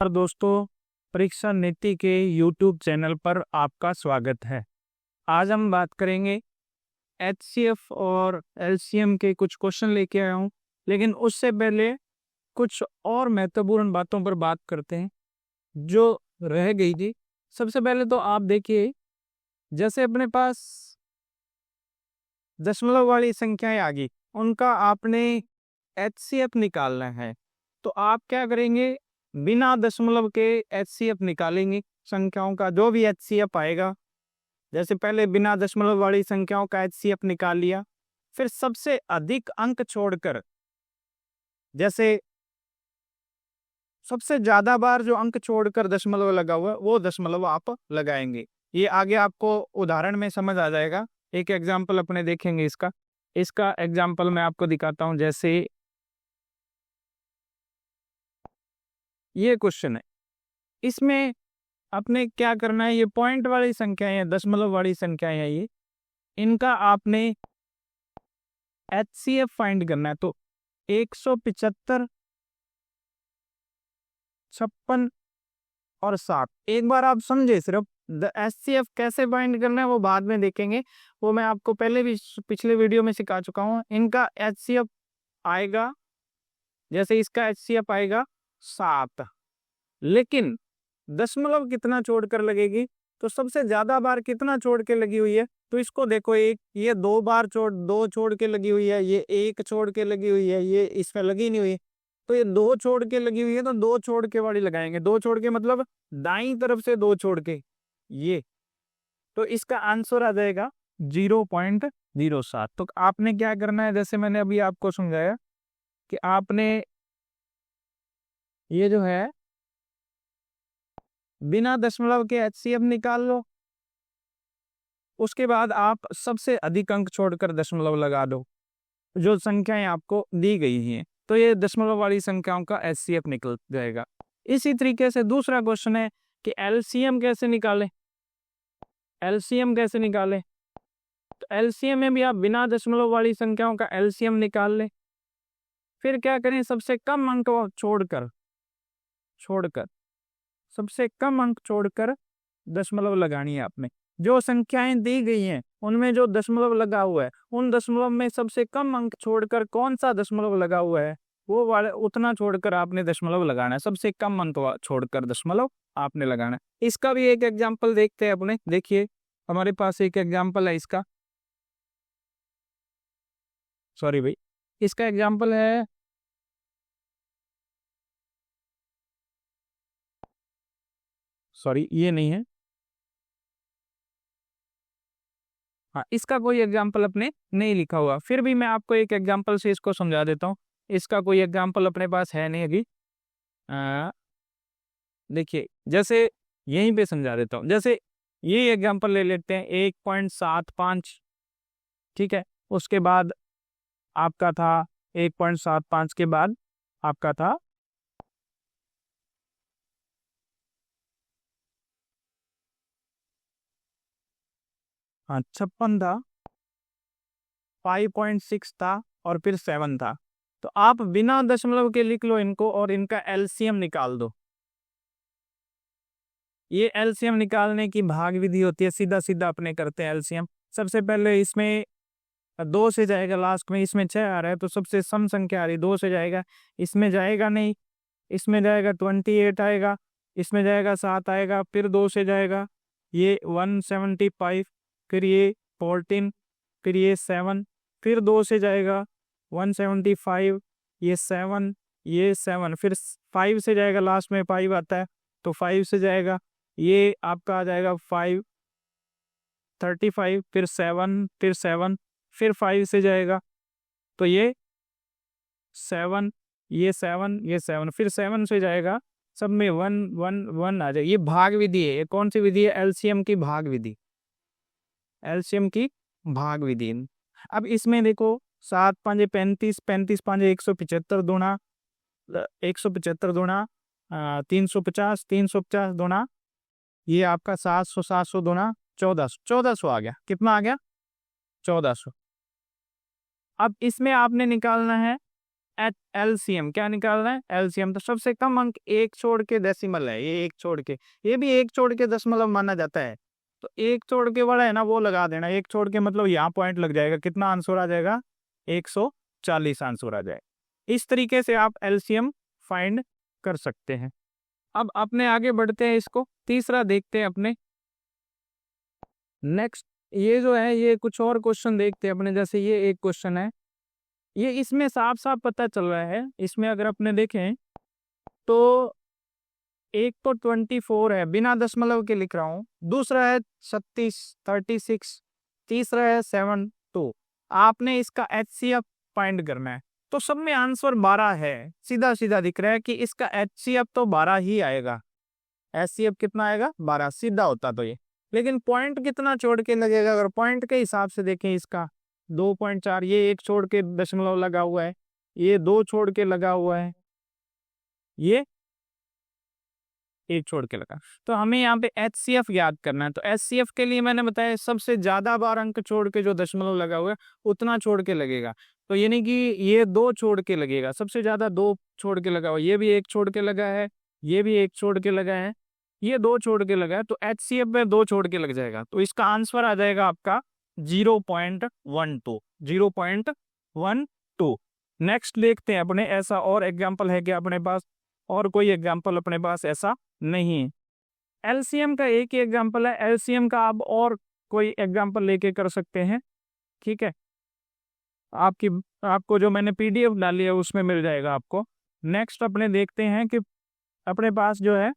और दोस्तों, परीक्षा नीति के YouTube चैनल पर आपका स्वागत है। आज हम बात करेंगे HCF और LCM के कुछ क्वेश्चन लेके आया हूँ, लेकिन उससे पहले कुछ और महत्वपूर्ण बातों पर बात करते हैं जो रह गई थी। सबसे पहले तो आप देखिए, जैसे अपने पास दशमलव वाली संख्याएं आ गई, उनका आपने HCF निकालना है। तो आप क्या करेंगे, बिना दशमलव के HCF निकालेंगे। संख्याओं का जो भी HCF आएगा, जैसे पहले बिना दशमलव वाली संख्याओं का HCF निकाल लिया, फिर सबसे अधिक अंक छोड़कर, जैसे सबसे ज्यादा बार जो अंक छोड़कर दशमलव लगा हुआ है वो दशमलव आप लगाएंगे। ये आगे आपको उदाहरण में समझ आ जाएगा। एक एग्जाम्पल अपने देखेंगे इसका एग्जाम्पल मैं आपको दिखाता हूं। जैसे ये क्वेश्चन है, इसमें आपने क्या करना है, ये पॉइंट वाली संख्याएं हैं, दशमलव वाली संख्याएं हैं, ये इनका आपने HCF फाइंड करना है। तो 175, 56 और 7 एक बार आप समझे। सिर्फ HCF कैसे फाइंड करना है वो बाद में देखेंगे, वो मैं आपको पहले भी पिछले वीडियो में सिखा चुका हूँ। इनका HCF आएगा, जैसे इसका HCF आएगा 7, लेकिन दशमलव कितना छोड़कर लगेगी, तो सबसे ज्यादा बार कितना छोड़ के लगी हुई है, तो इसको देखो, एक ये 2 बार दो छोड़ के लगी हुई है, ये 1 छोड़ के लगी हुई है, ये इसमें लगी नहीं हुई, तो ये 2 छोड़ के लगी हुई है, तो 2 छोड़ के वाली लगाएंगे। 2 छोड़ के मतलब दाईं तरफ से 2 छोड़ के, ये तो इसका आंसर आ जाएगा 0.07। तो आपने क्या करना है, जैसे मैंने अभी आपको समझाया कि आपने ये जो है बिना दशमलव के HCF निकाल लो, उसके बाद आप सबसे अधिक अंक छोड़कर दशमलव लगा दो जो संख्याएं आपको दी गई हैं, तो ये दशमलव वाली संख्याओं का HCF निकल जाएगा। इसी तरीके से दूसरा क्वेश्चन है कि LCM कैसे निकालें। LCM कैसे निकालें, तो LCM में भी आप बिना दशमलव वाली संख्याओं का LCM निकाल लें। फिर क्या करें, सबसे कम अंक छोड़कर सबसे कम अंक छोड़कर दशमलव लगानी है आपने। जो संख्याएं दी गई हैं उनमें जो दशमलव लगा हुआ है, उन दशमलव में सबसे कम अंक छोड़कर कौन सा दशमलव लगा हुआ है वो वाले उतना छोड़कर आपने दशमलव लगाना है। सबसे कम अंक छोड़कर दशमलव आपने लगाना है। इसका भी एक एग्जाम्पल देखते हैं अपने। देखिए, हमारे पास एक एग्जाम्पल है इसका, सॉरी भाई, इसका एग्जाम्पल है सॉरी ये नहीं है, हाँ, इसका कोई एग्जाम्पल अपने नहीं लिखा हुआ। फिर भी मैं आपको एक एग्जाम्पल से इसको समझा देता हूँ। इसका कोई एग्जाम्पल अपने पास है नहीं अभी। देखिए, जैसे यहीं पे समझा देता हूँ। जैसे ये एग्जाम्पल ले लेते हैं 1.75, ठीक है। उसके बाद आपका था 1.75 के बाद आपका था 56 था, 5.6 था और फिर 7 था। तो आप बिना दशमलव के लिख लो इनको और इनका LCM निकाल दो। ये LCM निकालने की भाग विधि होती है, सीधा सीधा अपने करते हैं LCM। सबसे पहले इसमें 2 से जाएगा, लास्ट में इसमें 6 आ रहा है तो सबसे सम संख्या आ रही 2 से जाएगा, इसमें जाएगा नहीं, इसमें जाएगा 28 आएगा, इसमें जाएगा 7 आएगा, फिर 2 से जाएगा ये 175, फिर ये 14, फिर ये 7, फिर 2 से जाएगा 175, ये 7, ये 7, फिर 5 से जाएगा, लास्ट में 5 आता है तो 5 से जाएगा, ये आपका आ जाएगा 535, फिर 7, फिर 7, फिर 5 से जाएगा तो ये 7, ये 7, ये 7, फिर 7 से जाएगा, सब में 1 1 1 आ जाएगा। ये भाग विधि है। ये कौन सी विधि है? LCM की भाग विधि। LCM की भाग विधि। अब इसमें देखो, 7 5 35, 35 5 175 दूना 175 दूना 350, 350 दूना ये आपका 700, 700 दूना 1400, 1400 आ गया। कितना आ गया? 1400। अब इसमें आपने निकालना है एलसीएम क्या निकालना है, एलसीएम। तो सबसे कम अंक एक छोड़ के डेसिमल है, ये एक छोड़ के, ये भी एक छोड़ के दशमलव माना जाता है। तो एक छोड़ के वाला है ना वो लगा देना, एक छोड़ के मतलब यहाँ पॉइंट लग जाएगा, कितना आंसर आ जाएगा, 140 आंसर आ जाएगा। इस तरीके से आप एलसीएम फाइंड कर सकते हैं। अब अपने आगे बढ़ते हैं, इसको तीसरा देखते हैं अपने। नेक्स्ट ये जो है, ये कुछ और क्वेश्चन देखते हैं अपने। जैसे ये एक क्वेश्चन है, ये इसमें साफ साफ पता चल रहा है, इसमें अगर अपने देखें तो एक तो 24 है, बिना दशमलव के लिख रहा हूं, दूसरा है 36, तीसरा है 72। आपने इसका एचसीएफ फाइंड करना है। तो सब में आंसर 12 है, सीधा सीधा दिख रहा है कि इसका एचसीएफ तो 12 ही आएगा। एचसीएफ कितना आएगा, 12, सीधा होता तो ये। लेकिन पॉइंट कितना छोड़ के लगेगा, अगर पॉइंट के हिसाब से देखें इसका 2.4, ये एक छोड़ के दशमलव लगा हुआ है, ये 2 छोड़ के लगा हुआ है, ये एक छोड़ के लगा। तो हमें यहाँ पे एचसीएफ याद करना है। तो एचसीएफ के लिए मैंने बताया सबसे ज्यादा बार अंक छोड़ के जो दशमलव लगा हुआ है उतना छोड़ के लगेगा। तो यानी कि ये 2 छोड़ के लगेगा, सबसे ज्यादा 2 छोड़ के लगा हुआ, ये भी 1 छोड़ के लगा है, ये भी 1 छोड़ के लगा है, ये 2 छोड़ के लगा है। तो एचसीएफ में 2 छोड़ के लग जाएगा। तो इसका आंसर आ जाएगा आपका 0.12, 0.12। नेक्स्ट देखते हैं अपने, ऐसा और एग्जाम्पल है कि अपने पास, और कोई एग्जाम्पल अपने पास ऐसा नहीं है। एलसीएम का एक ही एग्जाम्पल है, एलसीएम का आप और कोई एग्जाम्पल लेके कर सकते हैं, ठीक है। आपको जो मैंने पीडीएफ डाली है उसमें मिल जाएगा आपको। नेक्स्ट अपने देखते हैं कि अपने पास जो है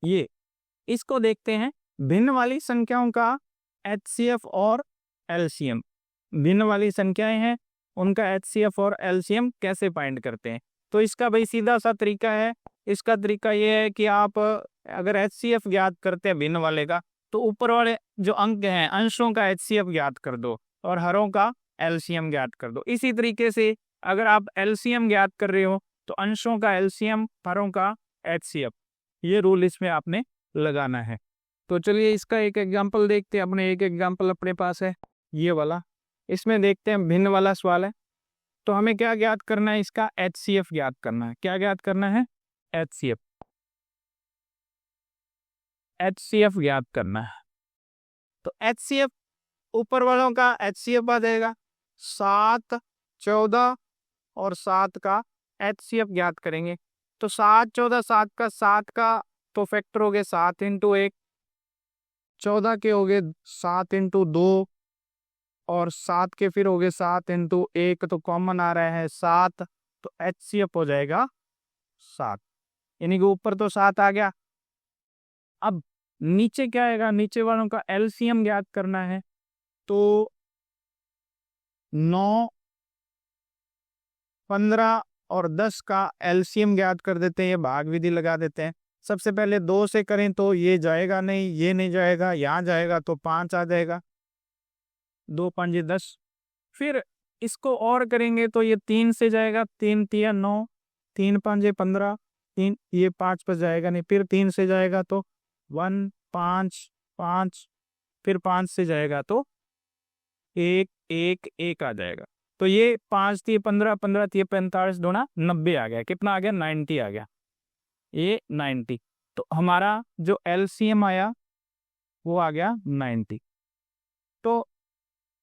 ये, इसको देखते हैं, भिन्न वाली संख्याओं का एचसीएफ और एलसीएम। भिन्न वाली संख्याएं हैं, उनका एचसीएफ और एलसीएम कैसे फाइंड करते हैं। तो इसका भाई सीधा सा तरीका है। इसका तरीका ये है कि आप अगर एचसीएफ ज्ञात करते हैं भिन्न वाले का, तो ऊपर वाले जो अंक हैं अंशों का एचसीएफ ज्ञात कर दो और हरों का एलसीएम ज्ञात कर दो। इसी तरीके से अगर आप एलसीएम ज्ञात कर रहे हो तो अंशों का एलसीएम, हरों का एचसीएफ, ये रूल इसमें आपने लगाना है। तो चलिए इसका एक एग्जाम्पल देखते हैं अपने। एक एग्जाम्पल अपने पास है ये वाला, इसमें देखते हैं भिन्न वाला सवाल है। तो हमें क्या ज्ञात करना है, इसका एचसीएफ ज्ञात करना है। क्या ज्ञात करना है, एचसीएफ, एचसीएफ ज्ञात करना है। तो एचसीएफ ऊपर वालों का एचसीएफ आ जाएगा 7, 14 और 7 का एचसीएफ ज्ञात करेंगे। तो 7, 14, 7 का तो फैक्टर हो गए 7 × 1, 14 के हो गए 7 × 2 और 7 के फिर हो गए 7 × 1, तो कॉमन आ रहा है 7, तो एचसीएफ हो जाएगा 7। यानी कि ऊपर तो 7 आ गया। अब नीचे क्या आएगा, नीचे वालों का एलसीएम ज्ञात करना है। तो 9, 15 और 10 का एलसीएम ज्ञात कर देते हैं, ये भाग विधि लगा देते हैं। सबसे पहले 2 से करें तो ये जाएगा नहीं, ये नहीं जाएगा, यहाँ जाएगा तो 5 आ जाएगा, 2 × 5 = 10। फिर इसको और करेंगे तो ये 3 से जाएगा, 3 × 3 = 9, 3 × 5 = 15, 3 ये 5 पर जाएगा नहीं। फिर 3 से जाएगा तो 1, 5, 5, फिर 5 से जाएगा तो 1, 1, 1 आ जाएगा। तो ये 5 × 15, 15 × 45, 2 × 90 आ गया। कितना आ गया, 90 आ गया, ये 90। तो हमारा जो एलसीएम आया वो आ गया 90। तो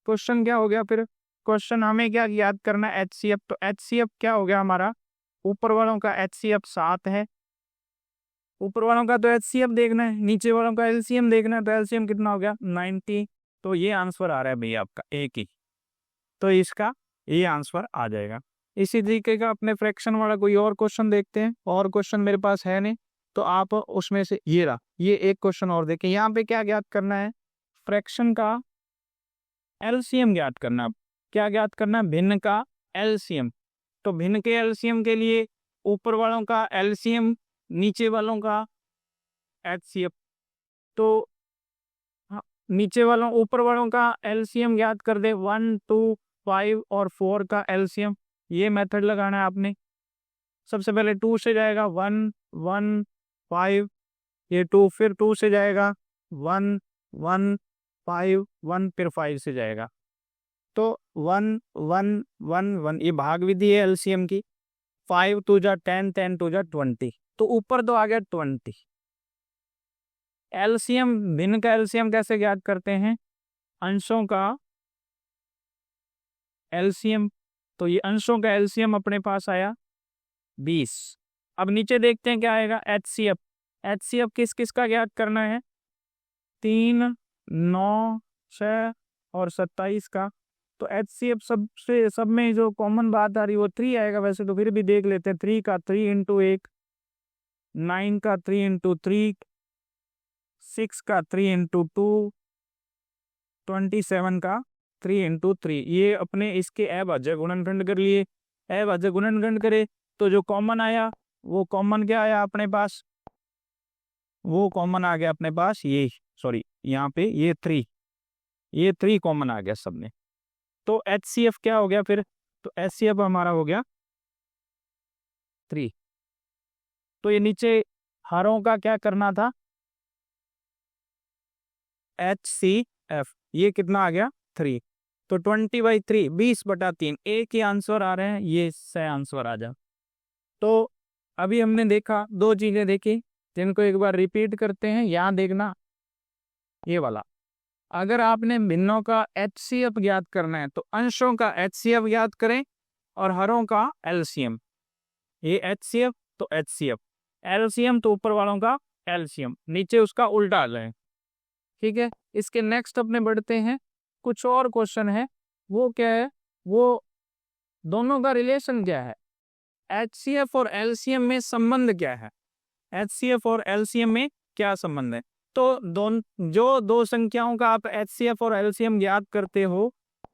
क्वेश्चन क्या हो गया फिर, क्वेश्चन हमें क्या याद करना है, एचसीएफ। तो एचसीएफ क्या हो गया हमारा, ऊपर वालों का एचसीएफ 7 है, ऊपर वालों का तो एचसीएफ देखना है, नीचे वालों का एलसीएम देखना है। तो एलसीएम कितना हो गया, 90। तो ये आंसर आ रहा है भैया आपका एक ही, तो इसका ये आंसर आ जाएगा। इसी तरीके का अपने फ्रैक्शन वाला कोई और क्वेश्चन देखते हैं। और क्वेश्चन मेरे पास है नहीं, तो आप उसमें से ये रहा, ये एक क्वेश्चन और देखें। यहाँ पे क्या ज्ञात करना है, फ्रैक्शन का एलसीएम ज्ञात करना। क्या ज्ञात करना, भिन्न का एलसीएम। तो भिन्न के एलसीएम के लिए ऊपर वालों का एलसीएम, नीचे वालों का एचसीएफ। तो नीचे वालों ऊपर वालों का एलसीएम ज्ञात कर दे, 1, 2, 5 और 4 का एलसीएम। ये मेथड लगाना है आपने। सबसे पहले 2 से जाएगा 1, 1, 5, ये 2, फिर 2 से जाएगा 1, 1, 5, 1, फिर 5 से जाएगा। तो 1 1 1 1 ये भाग विधि है एलसीएम की। 5 2 जा 10, 10 2 जा 20, तो ऊपर तो आ गया 20। एलसीएम, भिन्न का एलसीएम कैसे ज्ञात करते हैं? अंशों का एलसीएम, तो ये अंशों का एलसीएम अपने पास आया 20। अब नीचे देखते हैं क्या आएगा, एचसीएफ। एचसीएफ किस किस का ज्ञात करना है? 3 9 6 और 27 का। तो एचसीएफ सब में जो कॉमन बात आ रही है वो 3 आएगा, वैसे तो फिर भी देख लेते हैं। 3 का 3 इंटू 1, 9 का 3 इंटू 3, 6 का 3 इंटू 2, 27 का 3 इंटू 3। ये अपने इसके अभाज्य गुणनखंड कर लिए। अभाज्य गुणनखंड करे तो जो कॉमन आया वो कॉमन क्या आया अपने पास? वो कॉमन आ गया अपने पास ये, सॉरी यहाँ पे ये 3, ये 3 कॉमन आ गया सब में। तो एचसीएफ क्या हो गया फिर? तो एचसीएफ हमारा हो गया 3। तो ये नीचे हरों का क्या करना था? HCF, ये कितना आ गया? 3। तो 20/3, 20/3, एक ही आंसर आ रहे हैं, ये सही आंसर आ जा। तो अभी हमने देखा 2 चीजें देखी, जिनको एक बार रिपीट करते हैं। यहाँ देखना ये वाला, अगर आपने भिन्नों का HCF ज्ञात करना है तो अंशों का HCF ज्ञात करें और हरों का LCM। ये HCF तो HCF, LCM तो ऊपर वालों का LCM, नीचे उसका उल्टा आ जाए। ठीक है, इसके नेक्स्ट अपने बढ़ते हैं। कुछ और क्वेश्चन है, वो क्या है? वो दोनों का रिलेशन क्या है? HCF और LCM में संबंध क्या है? HCF और LCM में क्या संबंध है? तो जो दो संख्याओं का आप HCF और LCM ज्ञात करते हो,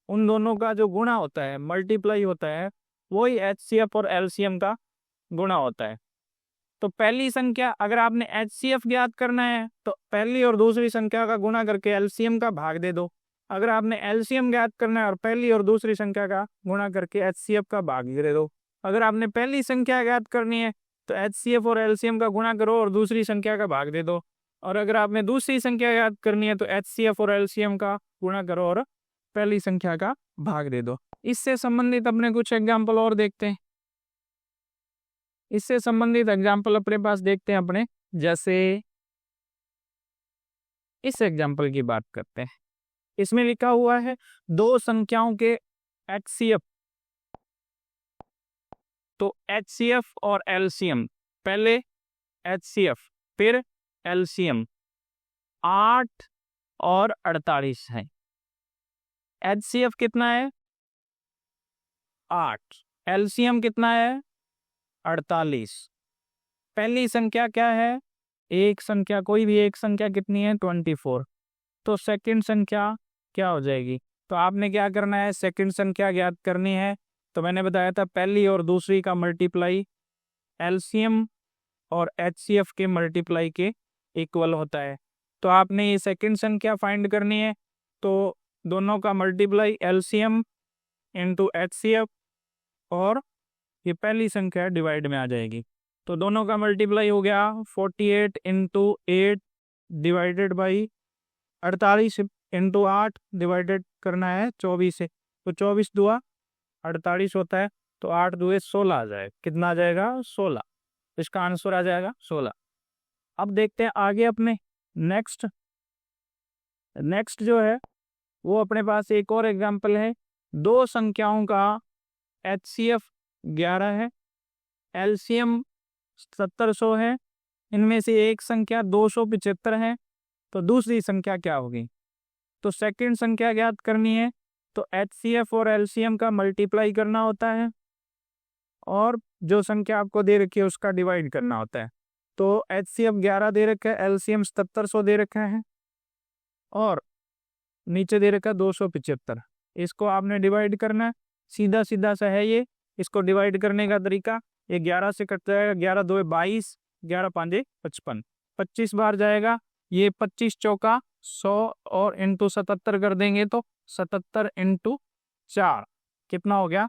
उन दोनों का जो गुणा होता है, मल्टीप्लाई होता है, वही HCF और LCM का गुणा होता है। तो पहली संख्या, अगर आपने HCF ज्ञात करना है तो पहली और दूसरी संख्या का गुणा करके LCM का भाग दे दो। अगर आपने LCM ज्ञात करना है और पहली और दूसरी संख्या का गुणा करके HCF का भाग दे दो। अगर आपने पहली संख्या ज्ञात करनी है तो HCF और LCM का गुणा करो और दूसरी संख्या का भाग दे दो। और अगर आपने दूसरी संख्या याद करनी है तो HCF और LCM का गुणा करो और पहली संख्या का भाग दे दो। इससे संबंधित अपने कुछ एग्जाम्पल और देखते हैं। इससे संबंधित एग्जाम्पल अपने पास देखते हैं अपने, जैसे इस एग्जाम्पल की बात करते हैं। इसमें लिखा हुआ है 2 संख्याओं के HCF। तो HCF और LCM, पहले HCF फिर LCM 8 और 48 है। HCF कितना है? 8। LCM कितना है? 48। पहली संख्या क्या है? एक संख्या, कोई भी एक संख्या कितनी है? 24। तो सेकंड संख्या क्या हो जाएगी? तो आपने क्या करना है? सेकंड संख्या ज्ञात करनी है। तो मैंने बताया था पहली और दूसरी का मल्टीप्लाई LCM और HCF के मल्टीप्लाई के इक्वल होता है। तो आपने ये सेकंड संख्या फाइंड करनी है, तो दोनों का मल्टीप्लाई LCM इंटू HCF और ये पहली संख्या डिवाइड में आ जाएगी। तो दोनों का मल्टीप्लाई हो गया 48 into 8 divided by 48 into 8 divided करना है 24 से। तो 24 दुआ 48 होता है, तो 8 दुए 16 आ जाएगा। कितना आ जाएगा? 16। इसका आंसर आ जाएगा 16। अब देखते हैं आगे अपने नेक्स्ट जो है वो अपने पास एक और एग्जाम्पल है। 2 संख्याओं का HCF 11 है, LCM 1700 है। इनमें से एक संख्या 275 है, तो दूसरी संख्या क्या होगी? तो सेकंड संख्या ज्ञात करनी है, तो HCF और LCM का मल्टीप्लाई करना होता है और जो संख्या आपको दे रखी है उसका डिवाइड करना होता है। तो HCF 11 दे रखा है, LCM 1700 दे रखा है और नीचे दे रखा है 275। इसको आपने डिवाइड करना है, सीधा सीधा सा है ये। इसको डिवाइड करने का तरीका, ये 11 से कट जाएगा, 11 2 22, 11 5 55, 25 बार जाएगा। ये 25 चौका 100 और इंटू 77 कर देंगे तो 77 इंटू 4 कितना हो गया?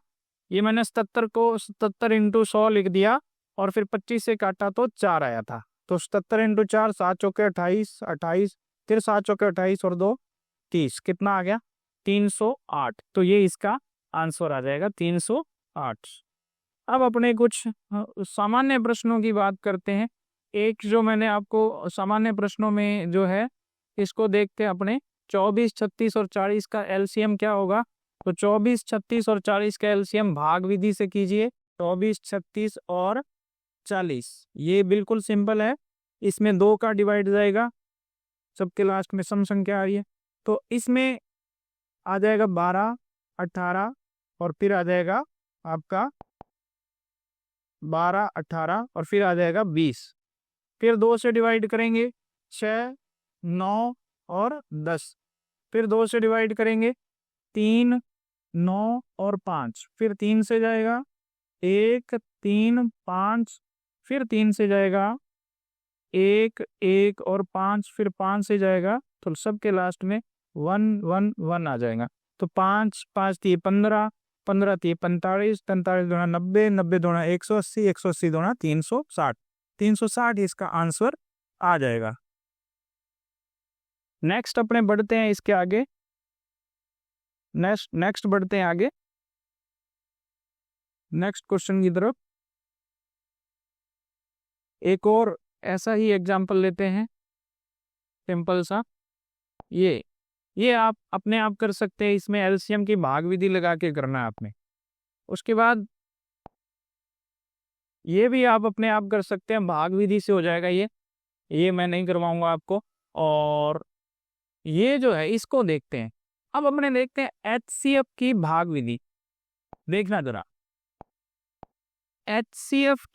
ये मैंने 77 को 77 इंटू 100 लिख दिया और फिर 25 से काटा तो 4 आया था। तो 77 इंटू 4, 7 चौके 28, 28 फिर 7 चौके 28 और 2 30, कितना आ गया? 308। तो ये इसका आंसर आ जाएगा 308। अब अपने कुछ सामान्य प्रश्नों की बात करते हैं। एक जो मैंने आपको सामान्य प्रश्नों में जो है इसको देखते हैं अपने 24, 36 और 40 का एलसीएम क्या होगा। तो 24, 36 और 40 का एलसीएम भाग विधि से कीजिए। 24, 36 और 40 ये बिल्कुल सिंपल है। इसमें 2 का डिवाइड जाएगा, सबके लास्ट में सम संख्या आ रही है। तो इसमें आ जाएगा 12, 18 और फिर आ जाएगा आपका 12, 18 और फिर आ जाएगा 20। फिर 2 से डिवाइड करेंगे 6, 9 और 10। फिर 2 से डिवाइड करेंगे 3, 9 और 5। फिर 3 से जाएगा 1, 3, 5। फिर 3 से जाएगा 1, 1 और 5। फिर 5 से जाएगा तो सबके लास्ट में 1, 1, 1 आ जाएगा। तो 5, 5 दिए 15, 15 दिए 45, 45 दूना 90, 90 दूना 180, 180 दूना 360, 360 इसका आंसर आ जाएगा। नेक्स्ट अपने बढ़ते हैं इसके आगे। नेक्स्ट बढ़ते हैं आगे नेक्स्ट क्वेश्चन की तरफ। एक और ऐसा ही एग्जाम्पल लेते हैं सिंपल सा। ये आप अपने आप कर सकते हैं। इसमें एलसीएम की भाग विधि लगा के करना है आपने। उसके बाद ये भी आप अपने आप कर सकते हैं, भाग विधि से हो जाएगा ये मैं नहीं करवाऊंगा आपको। और ये जो है इसको देखते हैं। अब अपने देखते हैं एचसीएफ की भाग विधि। देखना जरा, एचसीएफ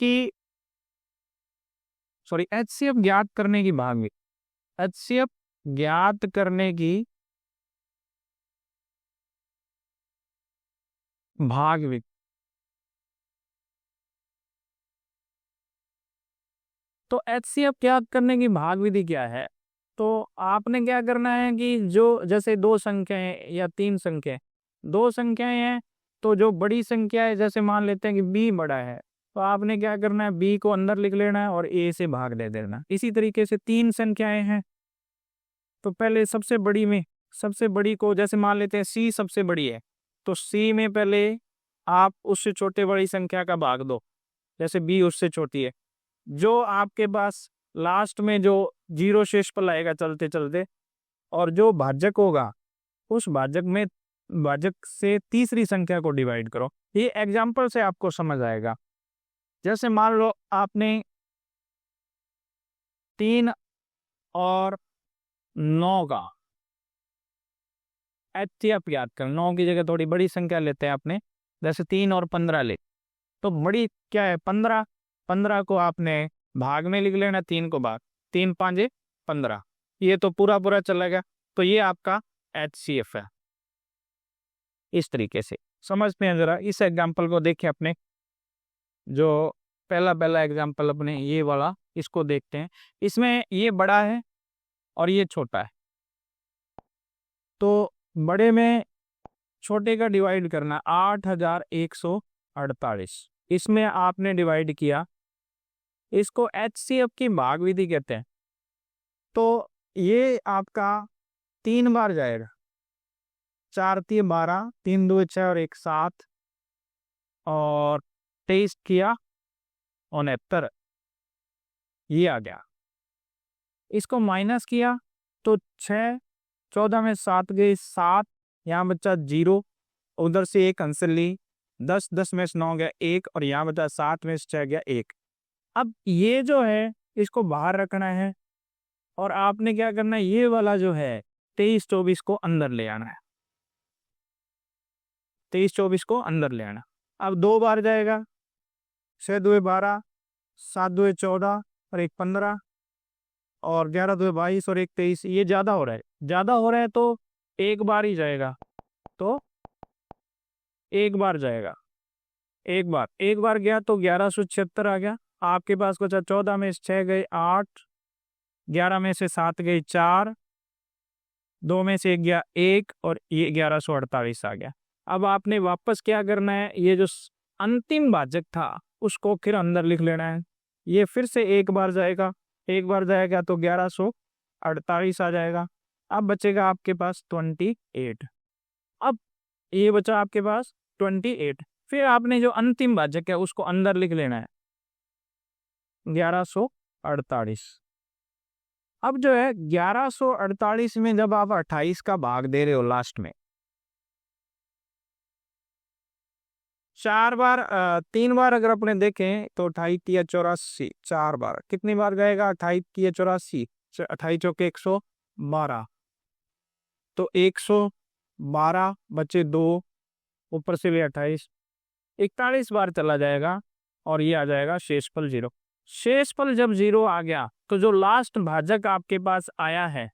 ज्ञात करने की भाग विधि। एचसीएफ ज्ञात करने की भाग विधि। तो एचसीएफ ज्ञात करने की भाग विधि क्या है। तो आपने क्या करना है कि जो जैसे 2 संख्याएं या 3 संख्याएं, 2 संख्याएं हैं तो जो बड़ी संख्या है, जैसे मान लेते हैं कि बी बड़ा है, तो आपने क्या करना है बी को अंदर लिख लेना है और ए से भाग दे देना। इसी तरीके से 3 संख्याएं हैं तो पहले सबसे बड़ी को जैसे मान लेते हैं सी सबसे बड़ी है, तो सी में पहले आप उससे छोटे बड़ी संख्या का भाग दो, जैसे बी उससे छोटी है। जो आपके पास लास्ट में जो 0 शेष पर आएगा चलते चलते, और जो भाजक होगा उस भाजक से तीसरी संख्या को डिवाइड करो। ये एग्जाम्पल से आपको समझ आएगा। जैसे मान लो आपने 3 और 9 का एचसीएफ याद कर। 9 की जगह थोड़ी बड़ी संख्या लेते हैं आपने, जैसे 3 और 15 ले। तो बड़ी क्या है 15, 15 को आपने भाग में लिख लेना, 3 को भाग, 3 5 15। ये तो पूरा चलेगा। तो ये आपका एचसीएफ है। इस तरीके से समझते हैं। जरा इस एग्जाम्पल को देखें अपने, जो पहला एग्जाम्पल अपने ये वाला, इसको देखते हैं। इसमें ये बड़ा है और ये छोटा है। तो बड़े में छोटे का डिवाइड करना 8148। इसमें आपने डिवाइड किया, इसको एचसीएफ की भाग विधि कहते हैं। तो ये आपका 3 बार जाएगा। 4 3 12, 3 2 6 और 1 7 और 23 किया 69, ये आ गया। इसको माइनस किया तो 6, 14 में 7 गए 7, यहाँ बचा 0, उधर से 1 आंसर ली, 10 10 में से 9 गया 1 और यहाँ बचा 7 में से 6 गया 1। अब ये जो है इसको बाहर रखना है और आपने क्या करना है, ये वाला जो है 23 24 को अंदर ले आना है। 23 24 को अंदर ले आना। अब 2 बार जाएगा, 6 2 12, 7 2 14 और 1 15 और 11 2 22 और 1 23। ये ज़्यादा हो रहा है तो एक बार ही जाएगा। तो एक बार जाएगा, एक बार गया तो 1176 आ गया। आपके पास बचा 14 में से 6 गए 8, 11 में से 7 गए 4, 2 में से 1 गया 1 और ये 1148 आ गया। अब आपने वापस क्या करना है, ये जो अंतिम भाजक था उसको फिर अंदर लिख लेना है। ये फिर से एक बार जाएगा तो 1148 आ जाएगा। अब बचेगा आपके पास 28। अब ये बचा आपके पास 28। फिर आपने जो अंतिम भाजक है उसको अंदर लिख लेना है 1148। अब जो है 1148 में जब आप 28 का भाग दे रहे हो लास्ट में, 4 बार 3 बार अगर अपने देखें तो 28 या 84, 4 बार कितनी बार गएगा 28 या 84, 28 चौके 112, तो 112 बचे 2, ऊपर से भी 28, 41 बार चला जाएगा और ये आ जाएगा शेषफल 0। शेषफल जब 0 आ गया तो जो लास्ट भाजक आपके पास आया है,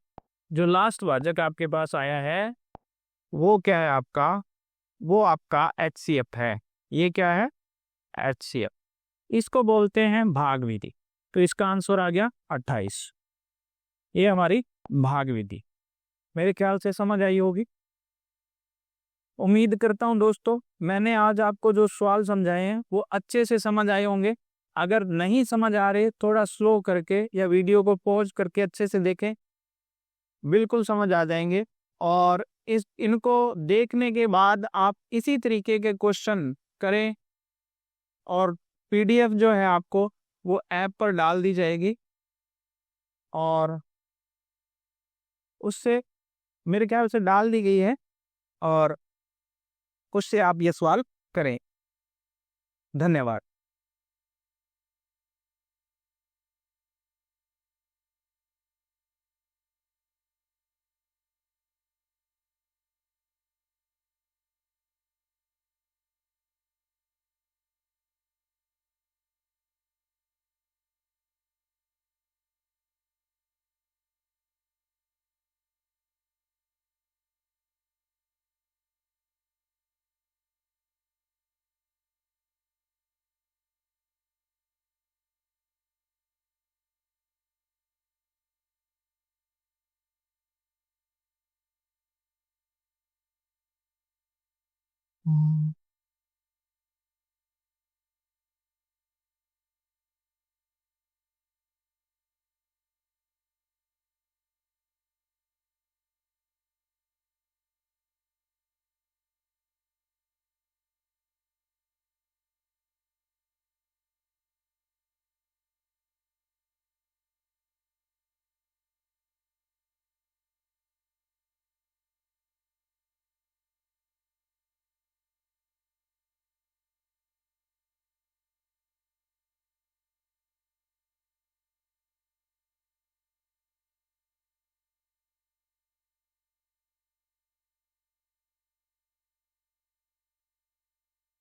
जो लास्ट भाजक आपके पास आया है वो क्या है आपका, वो आपका HCF है। ये क्या है, HCF। इसको बोलते हैं भाग विधि। तो इसका आंसर आ गया 28। ये हमारी भाग विधि मेरे ख्याल से समझ आई होगी। उम्मीद करता हूं दोस्तों मैंने आज आपको जो सवाल समझाए हैं वो अच्छे से समझ आए होंगे। अगर नहीं समझ आ रहे थोड़ा स्लो करके या वीडियो को पॉज करके अच्छे से देखें, बिल्कुल समझ आ जाएंगे। और इनको देखने के बाद आप इसी तरीके के क्वेश्चन करें और PDF जो है आपको वो ऐप पर डाल दी जाएगी और उससे मेरे ख्याल से डाल दी गई है और उससे आप ये सवाल करें। धन्यवाद।